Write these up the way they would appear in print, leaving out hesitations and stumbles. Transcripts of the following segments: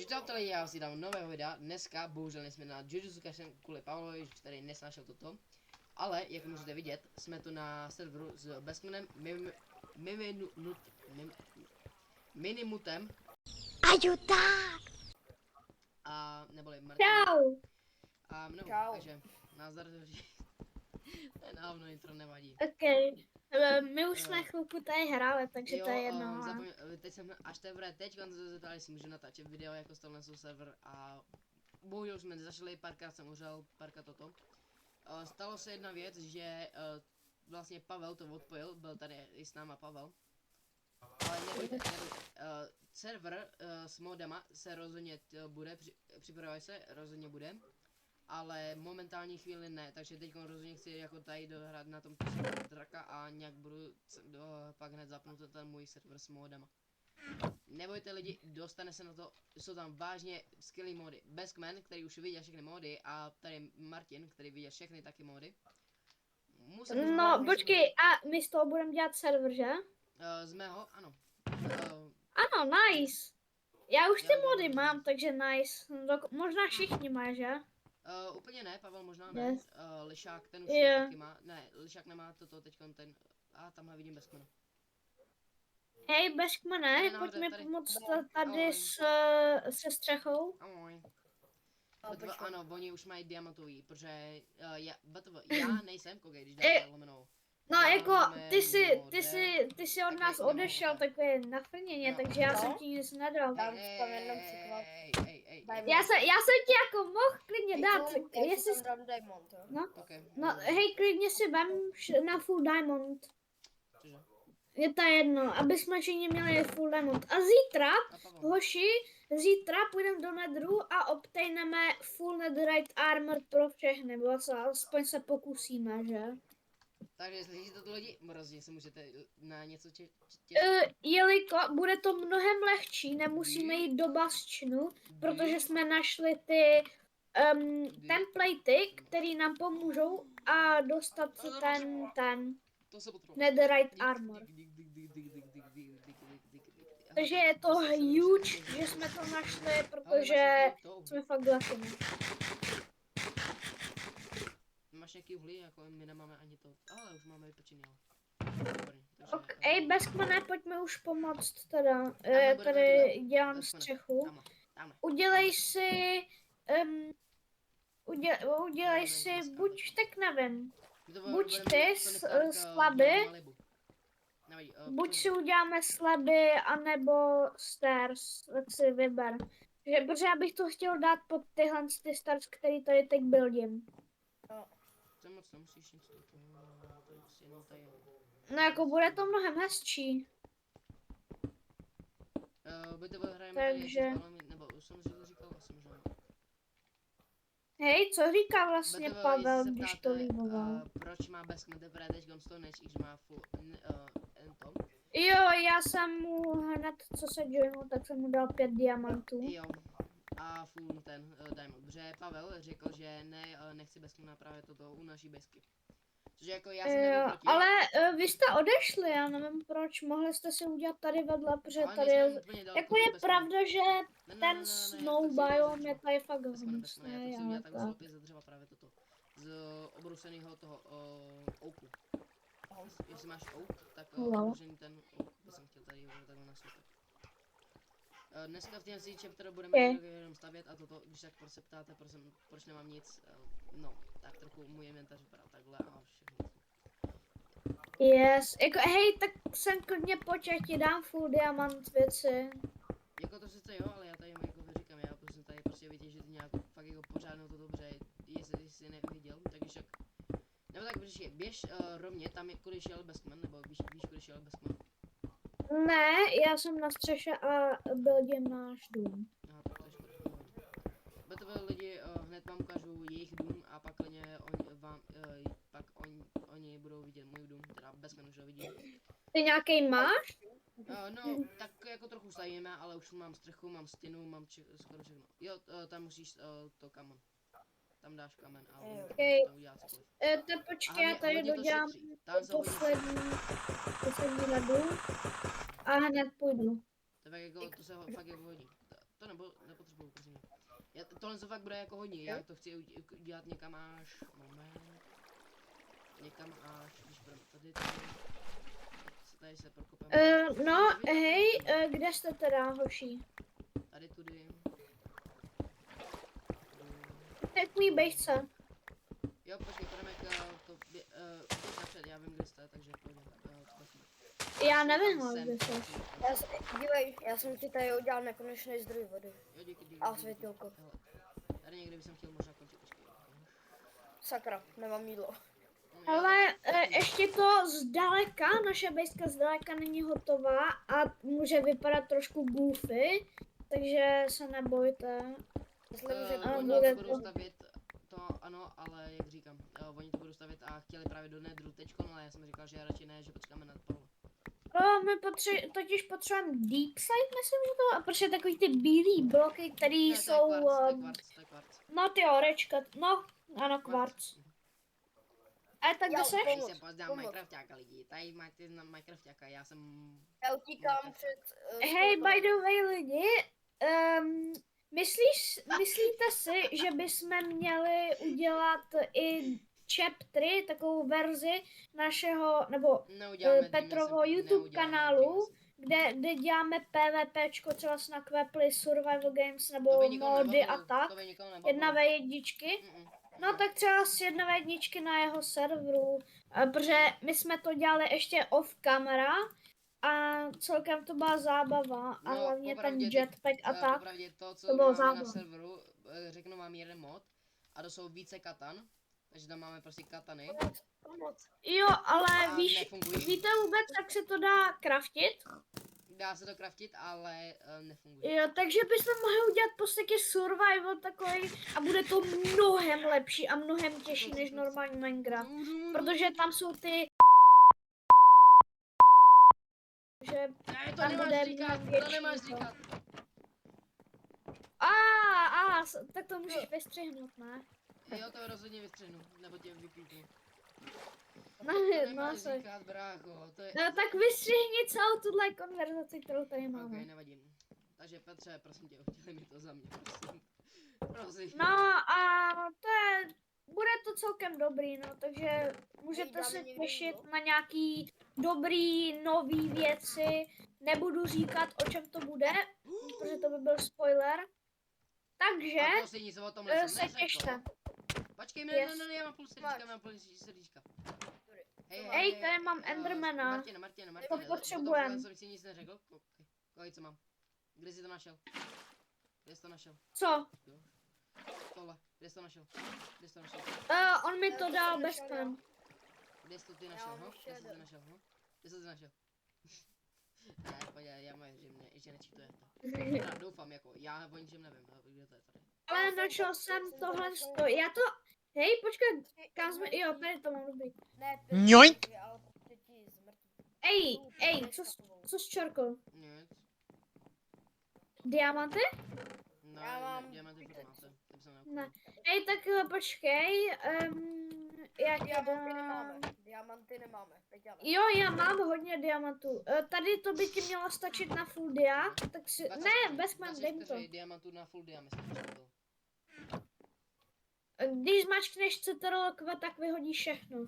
přátelé, já si dám nového videa. Dneska bohužel nejsme na Jujutsu Kaisen kvůli Pavlovi, který nesnášel toto. Ale, jak můžete vidět, jsme tu na serveru s Beskmanem, Minimutem a neboli Martinem. Čau. A mnou, Čau. takže názdar, to je návno intro, nevadí. OK. My už jsme chvilku tady hráli, takže to je jedno. Teď jsem až teprve teď se zeptali, jestli můžu natáčet video jako z tohle server a bohužel jsme nezačali, párkrát jsem uřel, párkrát toto. Stalo se jedna věc, že vlastně Pavel to odpojil, byl tady i s náma Pavel. Ale nebojte, server s modama se rozhodně bude, připravuje se, rozhodně bude. Ale momentální chvíli ne, takže teď rozhodně chci jako tady dohrát na tom draka a nějak budu pak hned zapnout ten můj server s modama. Nebojte lidi, dostane se na to, jsou tam vážně skvělý mody. Beskman, který už viděl všechny mody, a tady Martin, který viděl všechny taky mody. No, počkej, a my z toho budeme dělat server, že? Z mého, ano. Ano, nice. Já už ty mody mám, takže nice. Možná všichni mají, že? Úplně ne, Pavel možná ne. Yes. Lišák ten už taky má. Ne, Lišák nemá toto teďkon ten. A tamhle vidím Beskmana. Hej, Beskmane, pojď mi tady. pomoct tady se střechou. Ahoj. Ano, oni už mají diamantový, protože já nejsem, koukej, když dáte lomenou. No jako, ty jsi od nás odešel takové nafrněně, takže já jsem ti nic nedal. Dám ti tam jenom příklad. Já jsem ti jako mohl klidně dát, jestli tam dám diamond, jo? no, Okay. no hej, klidně si vem na full diamond. Cože? Je to jedno, aby jsme všichni měli full diamond. A zítra, hoši, zítra půjdeme do Netheru a obtejneme full netherite armor pro všechny, bo aspoň se pokusíme, že? Takže slyšíte to lidi, rozhodně se můžete na něco Jeliko bude to mnohem lehčí, nemusíme jít do basčnu, protože jsme našli ty templatey, které nám pomůžou a dostat ten netherite armor. Takže je to huge, že jsme to našli, protože jsme fakt lehkými. Máš nějaký uhlí, jako my nemáme ani to, ale už máme vypečený, ale. Ej, Beskmane, pojďme už pomoct teda, tady dělám střechu. Udělej si, udělej si, buď tak nevím, buď ty slaby, buď si uděláme slaby, anebo stairs, tak si vyber. Protože já bych to chtěl dát pod tyhle ty stairs, který tady teď buildím. To moc nemusíš nic, to je prostě jenom tady. No jako bude to mnohem hezčí. Takže... nebo už jsem si to říkal, asi možná. Hej, co říká vlastně Pavel, když to líboval? Proč má Beskman teprve teď Gunstone, než když má full Entom? Jo, já jsem mu hned, co se joinul, tak jsem mu dal 5 diamantů. Jo, a full ten diamond, protože Pavel řekl, že nechci Beskmana právě toto u naší besky. Cože jako já jsem nebyl proti. Ale vy jste odešli, já nevím proč, mohli jste si udělat tady vedle, protože tady je, jako je pravda, že ten snow biome je tady fakt hnusný. Já to chci udělat tak z ze dřeva právě toto, z obruseného toho ouku. Jestli máš oak, tak obrusený ten oak by jsem chtěl tady takhle nasvětlit. Dneska v té chapteru budeme jenom stavět a toto, když tak se ptáte, proč nemám nic, no, tak trochu můj inventář vypadá takhle a všechno. Yes, jako hej, tak sem klidně pojď, já ti dám full diamant věci. Jako to sice jo, ale já tady jako říkám, já jsem tady prostě vytěžit nějak fakt jako pořádnou to dobře, jestli jsi neviděl, takže jak, nebo tak běž rovně tam, kudy šel Beskman, nebo víš kudy šel Beskman? Ne, já jsem na střeše a buildím náš dům. Aha, tak to je škoda. Btv lidi, hned vám ukážu jejich dům a pak oni budou vidět můj dům, teda Beskman už ho vidí. Ty nějaký máš? No, tak jako trochu stavíme, ale už mám střechu, mám stěnu, mám skoro všechno. Jo, tam musíš to kamen. Tam dáš kamen a tam udělá cokoliv. Tak počkej, já tady dodělám poslední radu a hned půjdu. To je jako, to se fakt jako hodí. To nepotřebuju, prosím. Tohle to fakt bude jako hodně, já to chci udělat někam až, moment. Někam až, když budeme tady se prokopeme. No, hej, kde jste teda, hoši? Tady tudy. Tak mý bejchce. Jo, počkej, půjdeme běž napřed, já vím, kde jste, takže pojďme. Já nevím, kde jste. Dívej, já jsem ti tady udělal nekonečný zdroj vody. Jo, díky. A světilko. Hele, tady někde bych chtěl možná končit, počkej. Sakra, nemám jídlo. Ale ještě to zdaleka, naše bejska zdaleka není hotová a může vypadat trošku goofy, takže se nebojte. Oni to budou stavět, to ano, ale jak říkám, oni to budou stavět a chtěli právě do nedru teďko, no ale já jsem říkal, že radši ne, že počkáme na Pavla. My totiž potřebujeme deep side, myslím, že to, a protože takový ty bílý bloky, které jsou... To je kvarc. No ty orečka, no, ano, kvarc. A tak kde seš? Já se poznám Minecraftáka lidi, tady máte na Minecraftáka, já jsem... Já utíkám před... Hej, by the way lidi, myslíte si, že bychom měli udělat i chaptery, takovou verzi našeho, nebo Petrovo YouTube kanálu, kde děláme PvPčko, třeba jsme nakvepli survival games nebo mody a tak, 1v1. No tak třeba z 1v1 na jeho serveru, protože my jsme to dělali ještě off camera a celkem to byla zábava a hlavně ten jetpack a tak. Popravdě to bylo máme zábava. na serveru, řeknu vám jeden mod, a to jsou více katan, takže tam máme prostě katany. Jo, ale A víš, nefungují. víte vůbec, jak se to dá craftit? Dá se to craftit, ale nefunguje. Jo, takže bychom mohli udělat prostě survival takový a bude to mnohem lepší a mnohem těžší než normální Minecraft. Protože tam jsou ty... Že Ne, to tam nemáš bude říkat, mnohem to nemáš větší, no. říkat. Tak to můžeš vystřihnout, ne? Jo, to rozhodně vystřihnu, nebo tě vypípnu. No, To nemáš no, říkat, brácho, to je... no tak vystřihni celou tuhle konverzaci, kterou tady máme. Ok, nevadí. Takže Petře, prosím tě, udělej mi to za mě, prosím. Prosím. No a bude to celkem dobrý, no, takže můžete se těšit na nějaký dobrý, nový věci. Nebudu říkat, o čem to bude, protože to by byl spoiler. Takže A to si nic o tomhle jsem se neřekl. těšte. Počkej, Yes. ne, já mám půl srdíčka, mám půl srdíčka. Hej, tady mám Endermana. Martina. To potřebujem. O tom jsem si nic neřekl. Kolik co mám? Kde jsi to našel? Kde jsi to našel? Co? Tohle. Kde jsi to našel? Kde jsi to našel? On mi to dal bez pen. Kde jsi to ty našel, ho? Kde jsi to našel, ho? Kde jsi to našel? Ne, pojď, já mám, že nečítujete. Já doufám, jako, já o ničem nevím, kde to je tady. Ale našel jsem tohle já to... Hej, počkej, kam jsme... Jo, tady to mám dobrý. Ňoink! Ej, co jsi čorkl? Nic. Diamanty? No, Já mám diamanty furt máte. Ty jsem Ne. Ej, tak počkej, já ti dám... Diamanty nemáme. Jo, já mám hodně diamantů. Tady to by ti mělo stačit na full dia, tak si... Ne, bez man, dej mi to. diamantů na full dia, myslím, že to bylo. Když zmačkneš CTRL-Q, tak vyhodíš všechno.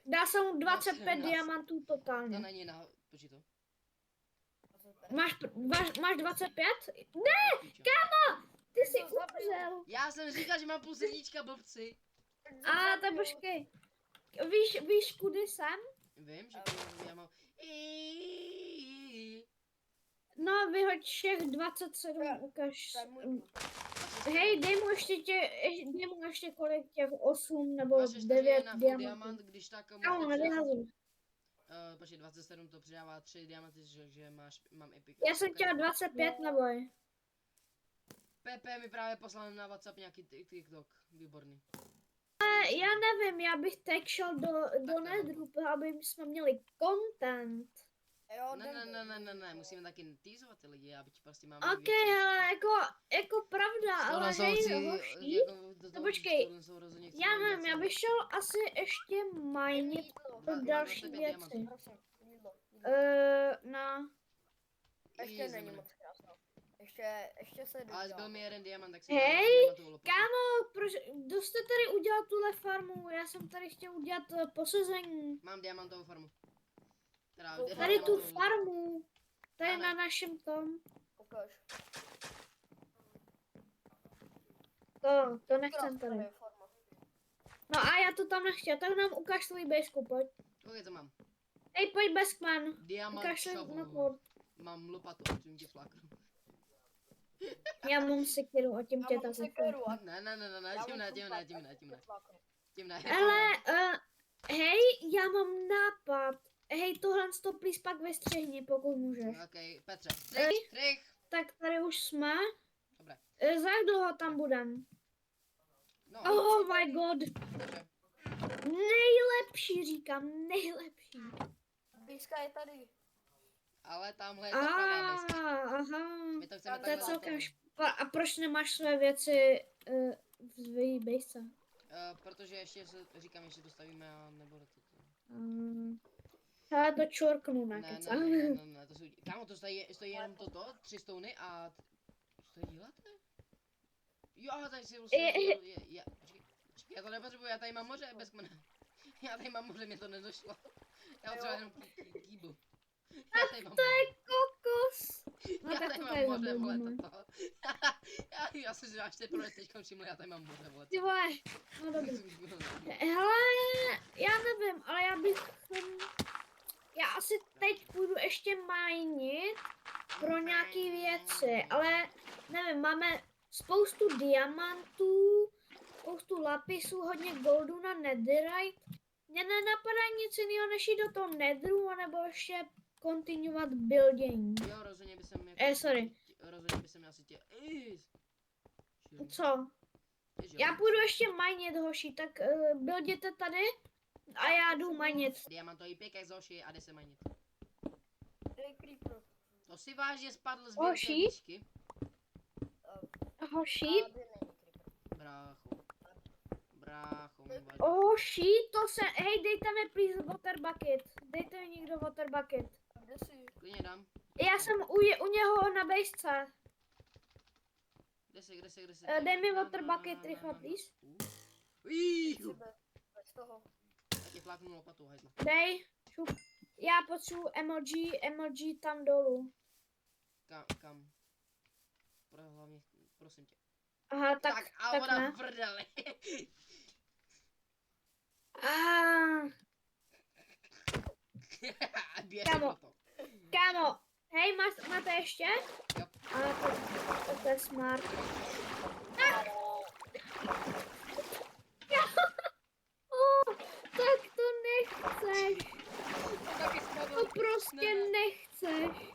Dá se mu 25 diamantů To totálně. není na... Počkej to. Máš 25? Ne, kámo! Ty jsi umřel. Já jsem říkal, že mám půl srdíčka, blbci. A tak počkej. Víš, kudy jsem? Vím, že já mám... No, vyhoď všech 27, ukaž. To je můj. Hej, dej mu ještě kolik těch 8 nebo Máš ještě 9 na full diamantů. diamant, když tak... Kámo, nevyhazuj. Počkej, 27 to přidává 3 diamanty, že mám epic. Já jsem chtěla 25 neboj. Pepe mi právě poslal na WhatsApp nějaký TikTok, výborný. Já nevím, já bych teď šel do nedru, aby jsme měli content. Ne, musíme taky teasovat ty lidi, aby ti prostě máme Ok, ale jako pravda, ale hej, hoší. No počkej, já nevím, já bych šel asi ještě minit pro další věci. No. Ještě není moc. Ještě se Ale dodělám. zbyl mi jeden diamant, tak si Hej, dám diamantovou lopatu. Kámo, proč, kdo jste tady udělal tuhle farmu? Já jsem tady chtěl udělat posezení. Mám diamantovou farmu. Teda, Tady Tady tu diamantovou lopatu. farmu. Tady Ano. na našem tom. Ukaž. To nechcem Která tady. je forma? No a já to tam nechtěl, tak nám ukáž svůj bejsku, pojď. Ok, to mám. Hej, pojď Beskman. Diamant Ukáž se na shovel. port. Mám lopatu, čím tě fláknu. Já mám sekiru a tím Já tě mám taky. sekeru a Ne, já tím mám ne. fláknu. Tím ne. Ale, hej, já mám nápad. Hej, tohle to please pak vystřihni, pokud můžeš. Ok, Petře. Ej. Strych. Tak tady už jsme. Dobré. Za jak dlouho tam budem? No, Oh my god. dobře. Nejlepší, říkám, nejlepší. Blízka je tady. Ale tamhle je ta pravá deska. Aha. My to chceme To je takhle celkem zastavit. A proč nemáš své věci v své bejsce? Protože ještě ještě to stavíme a nebude to. Já to čorknu na Ne, keca. to jsou, kámo, to stojí jenom toto, 3 stony a, co to děláte? Jo, tady si musím, počkej, já to nepotřebuji, já tady mám moře, bez kmene. Já tady mám moře, mě to nedošlo. Já potřebuji jenom kýbl. Já tady mám To je kokos. No já tak tady to mám tady moře, vole, zabudeme. toto. Já jsem si až teprve teďka všiml, já tady mám moře, vole. Ty vole, no dobrý. Hele, já nevím, ale já asi teď půjdu ještě minit pro nějaký věci, ale nevím, máme spoustu diamantů, spoustu lapisů, hodně goldu na netherite. Mně nenapadá nic jiného, než jít do toho netheru, anebo ještě kontinuovat building. Jo, rozhodně by jsem jako... Sorry. Rozhodně by jsem asi tě... Co? Já půjdu ještě minit, hoši, tak builděte tady a já jdu minit. Diamantový pickaxe, hoši, a jde se manit. Dej creeper. To si vážně spadl z Hoši? větší výšky. Hoši, Tady není creeper. Brácho, mi vážně. hoši, to se, hej, dejte mi please water bucket. Dejte mi někdo water bucket. A kde jsi? Klidně dám. Já jsem u něho na bejsce. Kde jsi? Dej mi water bucket rychle, please. Uíhu. Bez toho. Já tě fláknu lopatou, hajzla. Dej, šup. Já potřebuji emoji tam dolů. Kam? Hlavně, prosím tě. Aha, tak a tak ona ne. v prdeli. Běž Kámo. na to. Kámo, hej, máte ještě? Jo. To je smart. Tak to nechceš. To taky spadlo. To prostě Ne. nechceš.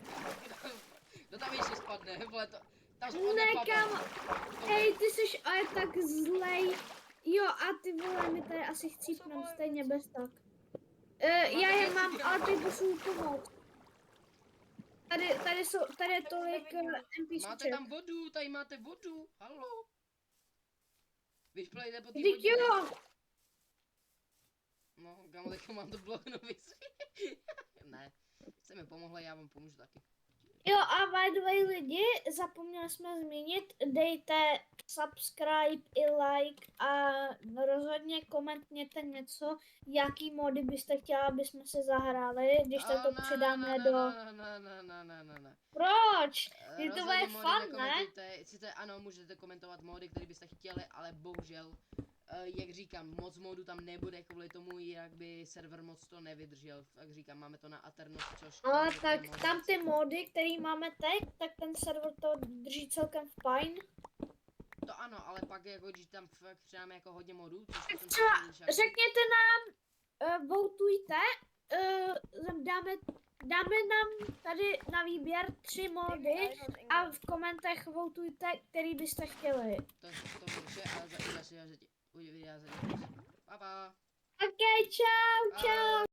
No tam ještě spadne, vole, tam spadne Ne, papa. kámo. Hej, ty jsi ale tak zlej. Jo, a ty vole, mi tady asi chcípnou stejně bez tak. Já je mám, ale teď potřebuji pomoct. Tady je tolik Máte NPCček. tam vodu, tady máte vodu, halo. Vyšplejte po té Vždyť vodě. jo. No, kámo, teďka mám to bloknu, Ne, jste mi pomohli, já vám pomůžu taky. Jo, a by the way lidi, zapomněli jsme zmínit, dejte subscribe i like a rozhodně komentněte něco, jaký mody byste chtěla, aby jsme se zahráli, když tak to přidáme do... Ne. Proč? Ty to Rozhodně bude mody fun, ne? nekomentujte. Sice ano, můžete komentovat mody, které byste chtěli, ale bohužel, jak říkám, moc modů tam nebude kvůli tomu, jak by server moc to nevydržel. Jak říkám, máme to na Aternos, což... Ale tak tam ty mody, který máme teď, tak ten server to drží celkem fajn. To ano, ale pak jako, když tam fakt přidáme jako hodně modů, což Tak potom třeba jako- řekněte nám, votujte, dáme nám tady na výběr 3 mody a v komentech votujte, který byste chtěli. To bylo vše a za uvidí za Pa, pa. Ok, čau, čau.